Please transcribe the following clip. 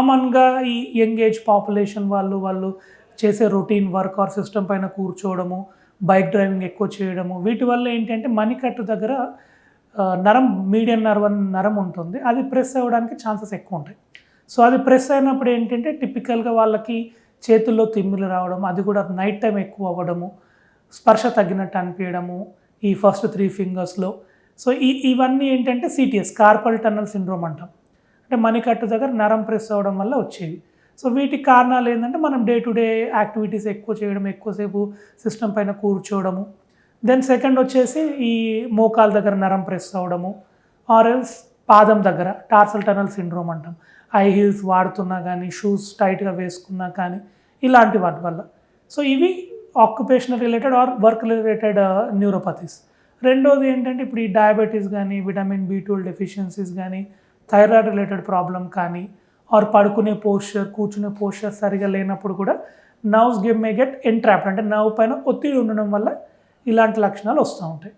కామన్గా ఈ young age population వాళ్ళు చేసే రొటీన్ వర్క్ ఆర్ సిస్టమ్ పైన కూర్చోవడము, బైక్ డ్రైవింగ్ ఎక్కువ చేయడము, వీటి వల్ల ఏంటంటే మణికట్టు దగ్గర నరం, మీడియన్ నర్వ్ అని నరం ఉంటుంది, అది ప్రెస్ అవ్వడానికి ఛాన్సెస్ ఎక్కువ ఉంటాయి. సో అది ప్రెస్ అయినప్పుడు ఏంటంటే టిపికల్గా వాళ్ళకి చేతుల్లో తిమ్మిలు రావడం, అది కూడా నైట్ టైం ఎక్కువ అవ్వడము, స్పర్శ తగ్గినట్టు అనిపించడము ఈ ఫస్ట్ 3 ఫింగర్స్లో. సో ఇవన్నీ ఏంటంటే సిటిఎస్, కార్పల్ టన్నల్ సిండ్రోమ్ అంటాం. అంటే మణికట్టు దగ్గర నరం ప్రెస్ అవ్వడం వల్ల వచ్చేవి. సో వీటికి కారణాలు ఏంటంటే మనం డే టు డే యాక్టివిటీస్ ఎక్కువ చేయడం, ఎక్కువసేపు సిస్టమ్ పైన కూర్చోవడము. దెన్ సెకండ్ వచ్చేసి ఈ మోకాల దగ్గర నరం ప్రెస్ అవ్వడము, ఆర్ ఎల్స్ పాదం దగ్గర టార్సల్ టనల్ సిండ్రోమ్ అంటాం. హై హీల్స్ వాడుతున్నా కానీ, షూస్ టైట్గా వేసుకున్నా కానీ, ఇలాంటి వాటి వల్ల. సో ఇవి occupational related or work related neuropathies. రెండోది ఏంటంటే ఇప్పుడు ఈ డయాబెటీస్ కానీ, విటమిన్ B12 డెఫిషియన్సీస్ కానీ, థైరాయిడ్ రిలేటెడ్ ప్రాబ్లం కానీ, ఆర్ పడుకునే పోస్చర్, కూర్చునే పోస్చర్ సరిగా లేనప్పుడు కూడా నర్వ్స్ మే గెట్ ఎంట్రాప్డ్, అంటే నర్వ్ పైన ఒత్తిడి ఉండడం వల్ల ఇలాంటి లక్షణాలు వస్తూ ఉంటాయి.